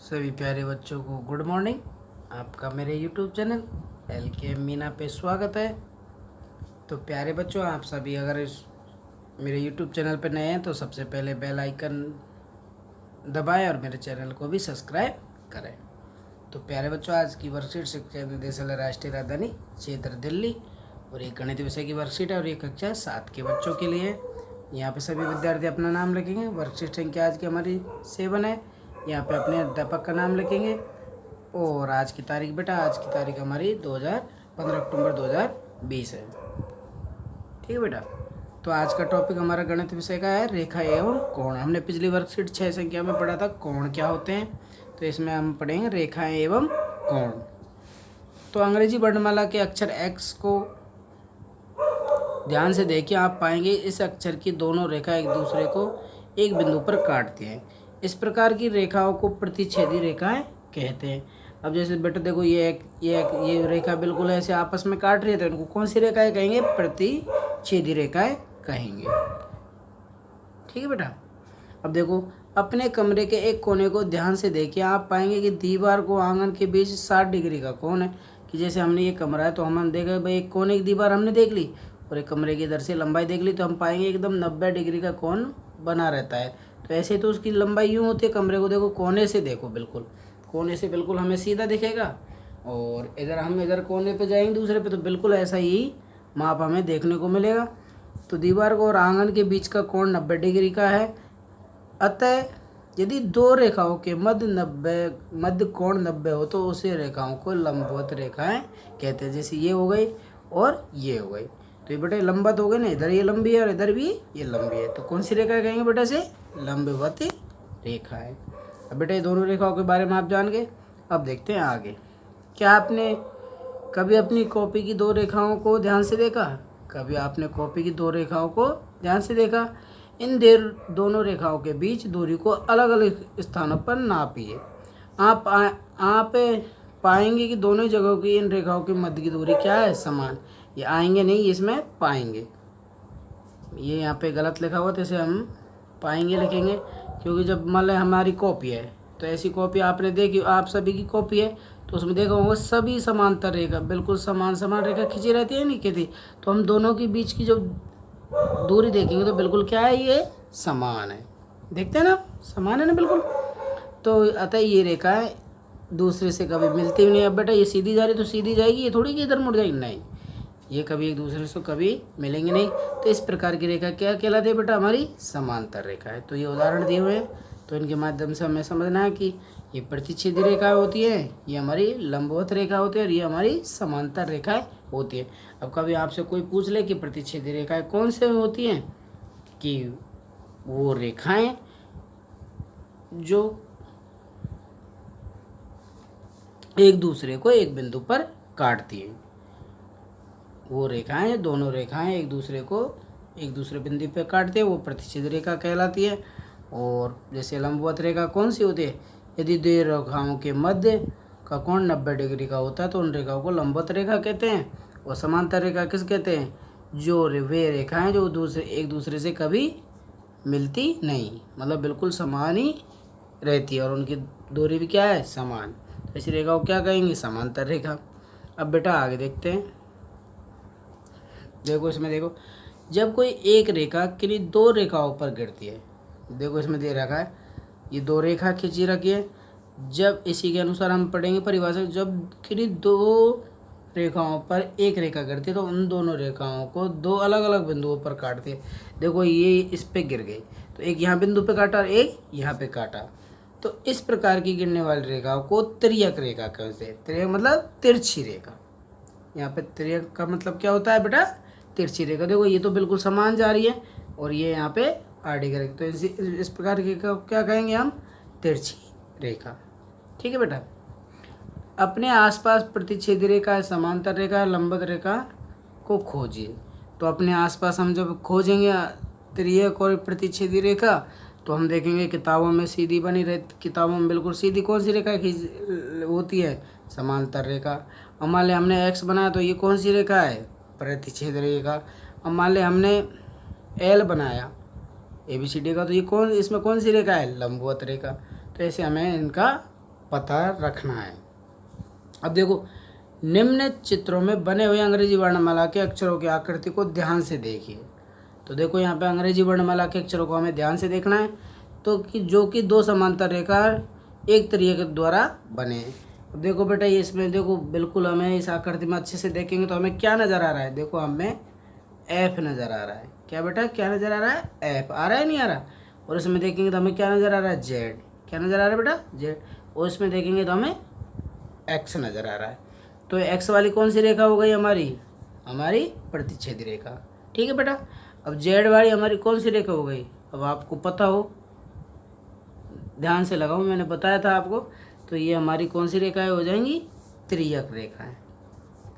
सभी प्यारे बच्चों को गुड मॉर्निंग। आपका मेरे यूट्यूब चैनल LK मीना पे स्वागत है। तो प्यारे बच्चों, आप सभी अगर इस मेरे यूट्यूब चैनल पे नए हैं तो सबसे पहले बेल आइकन दबाएं और मेरे चैनल को भी सब्सक्राइब करें। तो प्यारे बच्चों, आज की वर्कशीट शिक्षा निदेशालय राष्ट्रीय राजधानी क्षेत्र दिल्ली और एक गणित विषय की वर्कशीट है और ये कक्षा 7 के बच्चों के लिए है। यहाँ पे सभी विद्यार्थी अपना नाम लिखेंगे। वर्कशीट संख्या आज की हमारी 7 है। यहाँ पे अपने अध्यापक का नाम लिखेंगे और आज की तारीख बेटा, आज की तारीख हमारी 15 अक्टूबर 2020 है। ठीक है बेटा। तो आज का टॉपिक हमारा गणित विषय का है रेखा एवं कोण। हमने पिछली वर्कशीट 6 संख्या में पढ़ा था कोण क्या होते हैं, तो इसमें हम पढ़ेंगे रेखाएं एवं कोण। तो अंग्रेजी वर्णमाला के अक्षर X को ध्यान से देखिए, आप पाएंगे इस अक्षर की दोनों रेखा एक दूसरे को एक बिंदु पर काटती हैं। इस प्रकार की रेखाओं को प्रतिच्छेदी रेखाएं कहते हैं। अब जैसे बेटा देखो, ये रेखा बिल्कुल ऐसे आपस में काट रही है, तो इनको कौन सी रेखाएं कहेंगे? प्रतिच्छेदी रेखाएं कहेंगे। ठीक है बेटा। अब देखो, अपने कमरे के एक कोने को ध्यान से देखिए, आप पाएंगे कि दीवार को आंगन के बीच 60 डिग्री का कोण है। कि जैसे हमने ये कमरा है तो हम देखे भाई एक कोने की दीवार हमने देख ली और एक कमरे की इधर से लंबाई देख ली, तो हम पाएंगे एकदम 90 डिग्री का कोण बना रहता है। तो ऐसे तो उसकी लंबाई यूँ होती है। कमरे को देखो, कोने से देखो, बिल्कुल कोने से बिल्कुल हमें सीधा दिखेगा और इधर हम इधर कोने पे जाएंगे दूसरे पे तो बिल्कुल ऐसा ही माप हमें देखने को मिलेगा। तो दीवार को और आंगन के बीच का कोण 90 डिग्री का है। अतः यदि दो रेखाओं के मध्य कोण 90 हो तो उसे रेखाओं को लंबवत रेखाएं कहते हैं। जैसे ये हो गई और ये हो गई, तो ये बेटा लंबवत हो गए ना, इधर ये लंबी है और इधर भी ये लंबी है, तो कौन सी रेखा कहेंगे बेटा? से लंबवत रेखा है। अब बेटा ये दोनों रेखाओं के बारे में आप जान गए। अब देखते हैं आगे। क्या आपने कभी अपनी कॉपी की दो रेखाओं को ध्यान से देखा? कभी आपने कॉपी की दो रेखाओं को ध्यान से देखा? इन दोनों रेखाओं के बीच दूरी को अलग अलग स्थानों पर नापिए। आप पाएंगे कि दोनों जगहों की इन रेखाओं की मध्य की दूरी क्या है? समान। ये आएंगे नहीं, इसमें पाएंगे। ये यहाँ पे गलत लिखा हुआ, तो इसे हम पाएंगे लिखेंगे, क्योंकि जब मान लें हमारी कॉपी है तो ऐसी कॉपी आपने देखी, आप सभी की कॉपी है तो उसमें देखा होगा सभी समांतर रेखा, बिल्कुल समान रेखा खींची रहती है नहीं कहती, तो हम दोनों के बीच की जो दूरी देखेंगे तो बिल्कुल क्या है? ये समान है। देखते हैं ना, समान है ना बिल्कुल। तो अतः ये रेखाएं दूसरे से कभी मिलती भी नहीं। अब बेटा ये सीधी जा रही तो सीधी जाएगी, ये थोड़ी कि इधर मुड़ जाएगी, नहीं, ये कभी एक दूसरे से कभी मिलेंगे नहीं। तो इस प्रकार की रेखा क्या कहलाती है बेटा? हमारी समांतर रेखा है। तो ये उदाहरण दिए हुए हैं, तो इनके माध्यम से हमें समझना है कि ये प्रतिच्छेदी रेखा होती है, ये हमारी लंबवत रेखा होती है और ये हमारी समांतर रेखाएं होती है। अब कभी आपसे कोई पूछ ले कि प्रतिच्छेदी रेखाएं कौन से होती हैं, कि वो रेखाएं जो एक दूसरे को एक बिंदु पर काटती हैं, वो रेखाएं, दोनों रेखाएं एक दूसरे बिंदु पर काटती है, वो प्रतिच्छेद रेखा कहलाती है। और जैसे लंबवत रेखा कौन सी होती है? यदि दो रेखाओं के मध्य का कोण 90 डिग्री का होता है तो उन रेखाओं को लंबवत रेखा कहते हैं। और समांतर रेखा किस कहते हैं? जो वे रेखाएं जो एक दूसरे से कभी मिलती नहीं, मतलब बिल्कुल समान ही रहती है और उनकी दूरी भी क्या है? समान। तो ऐसी रेखा को क्या कहेंगे? समांतर रेखा। अब बेटा आगे देखते हैं। देखो इसमें देखो, जब कोई एक रेखा किन्हीं दो रेखाओं पर गिरती है, देखो इसमें दे रखा है ये दो रेखा खींची रखी है। जब इसी के अनुसार हम पढ़ेंगे परिभाषा, जब किन्हीं दो रेखाओं पर एक रेखा गिरती है तो उन दोनों रेखाओं को दो अलग अलग बिंदुओं पर काटती है। देखो ये इस पे गिर गई तो एक यहाँ बिंदु पे काटा और एक यहाँ पे काटा, तो इस प्रकार की गिरने वाली रेखाओं को तिर्यक रेखा कहते हैं। तिर्यक मतलब तिरछी रेखा। यहाँ पे तिर्यक का मतलब क्या होता है बेटा? तिरछी रेखा। देखो ये तो बिल्कुल समान जा रही है और ये यहाँ पे आड़ी करेगी, तो इस प्रकार की क्या कहेंगे हम? तिरछी रेखा। ठीक है बेटा। अपने आसपास प्रतिच्छेदी रेखा, समांतर रेखा, लंबवत रेखा को खोजिए। तो अपने आसपास हम जब खोजेंगे तिर्यक और प्रतिच्छेदी रेखा तो हम देखेंगे किताबों में सीधी बनी रहती, किताबों में बिल्कुल सीधी कौन सी रेखा होती है? समांतर रेखा। अब मान लें हमने एक्स बनाया तो ये कौन सी रेखा है? प्रतिच्छेद रेखा। अब मान लें हमने एल बनाया ABCD का, तो ये इसमें कौन सी रेखा है? लंबवत रेखा। तो ऐसे हमें इनका पता रखना है। अब देखो, निम्न चित्रों में बने हुए अंग्रेजी वर्णमाला के अक्षरों की आकृति को ध्यान से देखिए। तो देखो यहाँ पे अंग्रेजी वर्णमाला के अक्षरों को हमें ध्यान से देखना है, तो कि जो कि दो समांतर रेखा एक तरीके के द्वारा बने हैं। अब देखो बेटा, ये इसमें देखो बिल्कुल हमें इस आकृति में अच्छे से देखेंगे तो हमें क्या नज़र आ रहा है, देखो हमें एफ नज़र आ रहा है। क्या बेटा, क्या नज़र आ रहा है, एफ आ रहा है, नहीं आ रहा। और इसमें देखेंगे तो हमें क्या नज़र आ रहा है, जेड। क्या नज़र आ रहा है बेटा, जेड। और इसमें देखेंगे तो हमें एक्स नज़र आ रहा है। तो एक्स वाली कौन सी रेखा हो गई हमारी, हमारी प्रतिच्छेदी रेखा। ठीक है बेटा। अब जेड वाली हमारी कौन सी रेखा हो गई, अब आपको पता हो, ध्यान से लगाओ, मैंने बताया था आपको। तो ये हमारी कौन सी रेखाएं हो जाएंगी, त्रियक रेखाएं।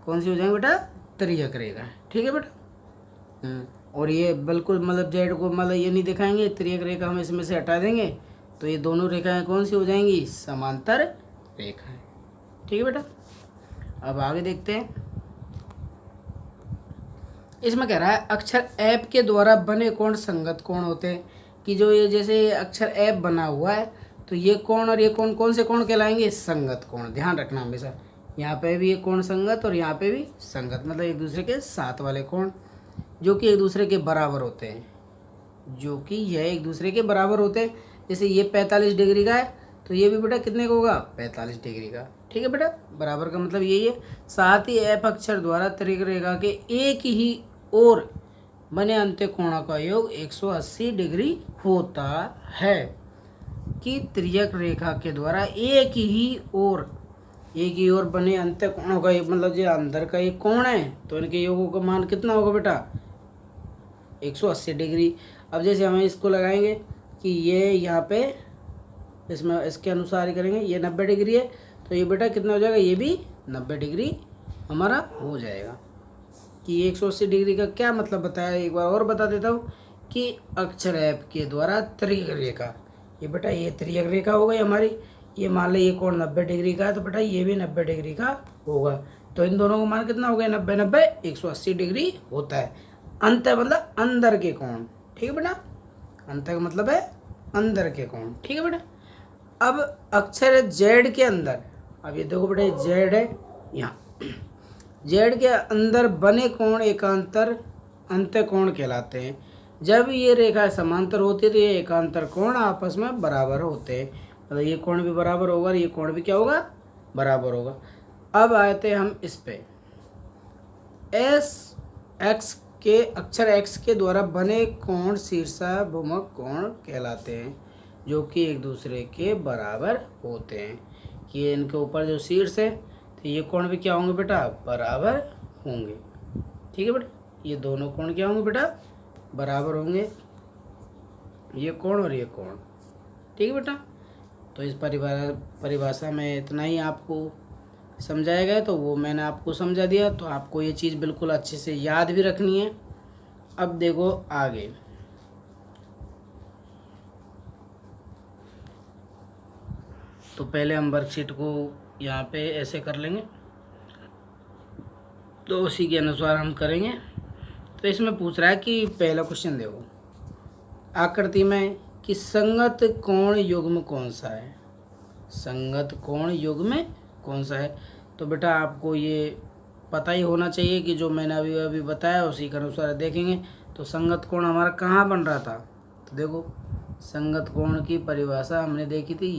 कौन सी हो जाएंगी बेटा, त्रियक रेखाएं। ठीक है बेटा। और ये बिल्कुल मतलब जेड को मतलब ये नहीं दिखाएंगे, त्रियक रेखा हम इसमें से हटा देंगे तो ये दोनों रेखाएं कौन सी हो जाएंगी, समांतर रेखाएं। ठीक है बेटा। अब आगे देखते हैं, इसमें कह रहा है अक्षर एप के द्वारा बने कोण संगत कोण होते हैं। कि जो ये जैसे अक्षर एप बना हुआ है तो ये कोण और ये कोण कौन से कोण कहलाएंगे, संगत कोण। ध्यान रखना हमेशा, यहाँ पे भी एक कोण संगत और यहाँ पे भी संगत, मतलब एक दूसरे के साथ वाले कोण जो कि एक दूसरे के बराबर होते हैं, जो कि यह एक दूसरे के बराबर होते हैं। जैसे ये 45 डिग्री का है तो ये भी बेटा कितने का होगा, 45 डिग्री का। ठीक है बेटा, बराबर का मतलब यही है। साथ ही एफ अक्षर द्वारा त्रिक रेखा के एक ही ओर बने अंत्य कोणों का योग 180 डिग्री होता है। कि त्रियक रेखा के द्वारा एक ही ओर बने अंत्य कोणों का मतलब जो अंदर का एक कोण है तो इनके योगों का मान कितना होगा बेटा, 180 डिग्री। अब जैसे हमें इसको लगाएंगे कि ये यहाँ पे इसमें इसके अनुसार ही करेंगे, ये 90 डिग्री है तो ये बेटा कितना हो जाएगा, ये भी 90 डिग्री हमारा हो जाएगा। कि 180 डिग्री का क्या मतलब बताया, एक बार और बता देता हूँ कि अक्षर एप के द्वारा त्रियक रेखा, ये बेटा ये त्रियक रेखा हो गई हमारी। ये मान लो ये कोण 90 डिग्री का है तो बेटा ये भी 90 डिग्री का होगा। तो इन दोनों का मान कितना हो गया, 90 90 180 डिग्री होता है। अंत मतलब अंदर के कोण। ठीक है बेटा, अंत का मतलब है अंदर के कोण। ठीक है बेटा। अब अक्षर जेड के अंदर, अब ये देखो बेटा जेड है यहाँ, जेड के अंदर बने कोण एकांतर अंत्य कोण कहलाते हैं। जब ये रेखा समांतर होती है तो ये एकांतर कोण आपस में बराबर होते हैं, मतलब ये कोण भी बराबर होगा और ये कोण भी क्या होगा, बराबर होगा। अब आते हैं हम इस पे, एक्स के अक्षर एक्स के द्वारा बने कोण शीर्षाभिमुख कोण कहलाते हैं, जो कि एक दूसरे के बराबर होते हैं। कि इनके ऊपर जो शीर्ष है तो ये कोण भी क्या होंगे बेटा, बराबर होंगे। ठीक है बेटा, ये दोनों कोण क्या होंगे बेटा, बराबर होंगे, ये कोण और ये कोण। ठीक है बेटा। तो इस परिभाषा में इतना ही आपको समझाया गया, तो वो मैंने आपको समझा दिया। तो आपको ये चीज़ बिल्कुल अच्छे से याद भी रखनी है। अब देखो आगे, तो पहले हम वर्कशीट को यहाँ पे ऐसे कर लेंगे, तो उसी के अनुसार हम करेंगे। तो इसमें पूछ रहा है कि पहला क्वेश्चन देखो आकृति में कि संगत कोण युग्म कौन सा है, संगत कोण युग्म कौन सा है। तो बेटा आपको ये पता ही होना चाहिए कि जो मैंने अभी बताया उसी के अनुसार देखेंगे। तो संगत कोण हमारा कहाँ बन रहा था, तो देखो संगत कोण की परिभाषा हमने देखी थी,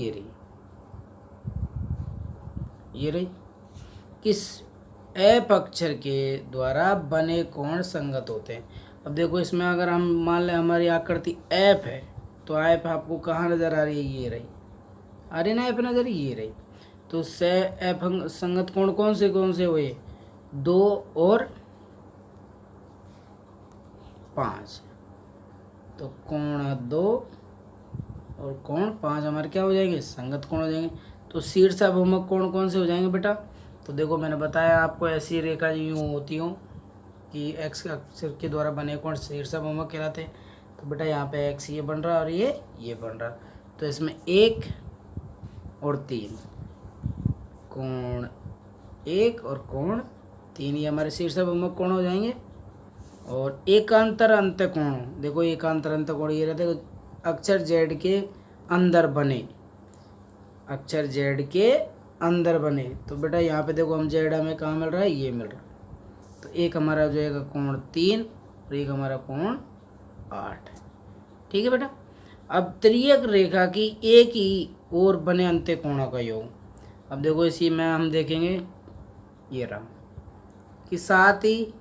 ये रही किस एप अक्षर के द्वारा बने कोण संगत होते हैं। अब देखो इसमें अगर हम मान लें हमारी आकृति एप है तो एप आपको कहाँ नज़र आ रही है, ये रही, आ रही ना एप नज़र, ये रही। तो से एप संगत कोण कौन से हुए, 2 और 5। तो कोण 2 और कोण 5 हमारे क्या हो जाएंगे, संगत कोण हो जाएंगे। तो शीर्षाभिमुख कोण कौन से हो जाएंगे बेटा, तो देखो मैंने बताया आपको ऐसी रेखा यूँ होती हूँ कि एक्स अक्षर के द्वारा बने कोण शीर्षाभिमुख कहलाते हैं। तो बेटा यहाँ पे एक्स ये बन रहा है और ये बन रहा है। तो इसमें 1 और 3 कोण 1 और कोण 3 ये हमारे शीर्षाभिमुख कोण हो जाएंगे। और एकांतर अंत्य कोण, देखो एकांतर अंत्य कोण ये रहते अक्षर जेड के अंदर बने, अक्षर जेड के अंदर बने। तो बेटा यहाँ पे देखो हम जेड हमें कहाँ मिल रहा है, ये मिल रहा है। तो एक हमारा हो जाएगा कोण 3 और एक हमारा कोण 8। ठीक है बेटा। अब त्रियक रेखा की एक ही ओर बने अंत्य कोणों का योग। अब देखो इसी में हम देखेंगे ये रहा कि साथ ही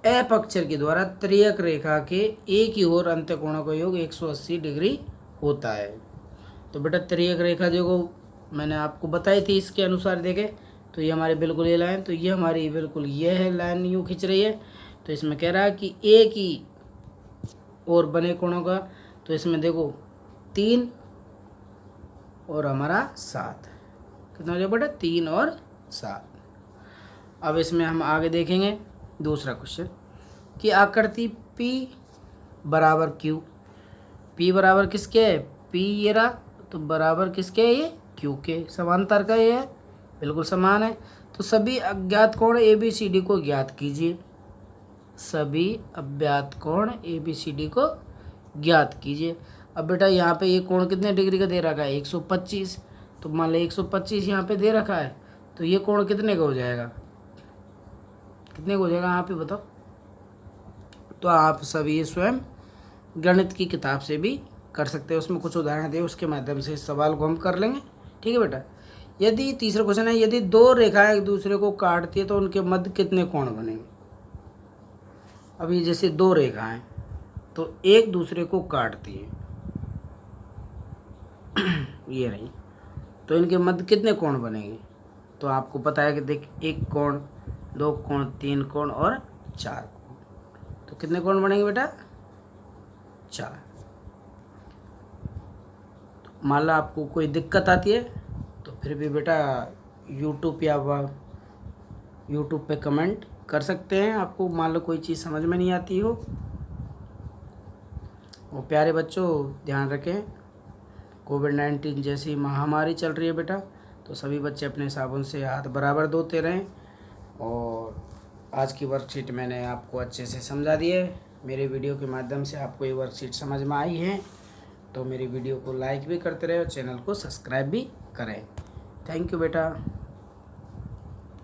एफ अक्षर के द्वारा त्रियक रेखा के एक ही ओर अंत्य कोणों का योग 180 डिग्री होता है। तो बेटा त्रियक रेखा देखो मैंने आपको बताई थी, इसके अनुसार देखे तो ये हमारी बिल्कुल ये लाइन, तो ये हमारी बिल्कुल ये है लाइन यूँ खींच रही है। तो इसमें कह रहा है कि एक ही और बने कोणों का, तो इसमें देखो 3 और हमारा 7, कितना हो जाएगा बेटा 3 और 7। अब इसमें हम आगे देखेंगे दूसरा क्वेश्चन कि आकृति P बराबर Q। P बराबर किसके है, P ये रहा, तो बराबर किसके है ये Q के, समांतर का ये है, बिल्कुल समान है। तो सभी अज्ञात कोण ABCD को ज्ञात कीजिए। सभी अज्ञात कोण ABCD को ज्ञात कीजिए। अब बेटा यहाँ पे ये कोण कितने डिग्री का दे रखा है 125। तो मान लो 125 यहाँ पे दे रखा है, तो ये कोण कितने का हो जाएगा, कितने का हो जाएगा आप ही बताओ। तो आप सभी स्वयं गणित की किताब से भी कर सकते हैं, उसमें कुछ उदाहरण दे उसके माध्यम से इस सवाल को हम कर लेंगे। ठीक है बेटा। यदि तीसरा क्वेश्चन है, यदि दो रेखाएं एक दूसरे को काटती है तो उनके मध्य कितने कोण बनेंगे। अभी जैसे दो रेखाएं तो एक दूसरे को काटती है ये रही, तो इनके मध्य कितने कोण बनेंगे। तो आपको पता है कि देख 1 कोण 2 कोण 3 कोण और 4 कोण, तो कितने कोण बनेंगे बेटा 4। तो मान लो आपको कोई दिक्कत आती है तो फिर भी बेटा यूट्यूब या यूट्यूब पे कमेंट कर सकते हैं। आपको मान लो कोई चीज़ समझ में नहीं आती हो। और प्यारे बच्चों ध्यान रखें, कोविड-19 जैसी महामारी चल रही है बेटा, तो सभी बच्चे अपने साबुन से हाथ बराबर धोते रहें। और आज की वर्कशीट मैंने आपको अच्छे से समझा दी है। मेरे वीडियो के माध्यम से आपको ये वर्कशीट समझ में आई है, तो मेरी वीडियो को लाइक भी करते रहे और चैनल को सब्सक्राइब भी करें। थैंक यू बेटा।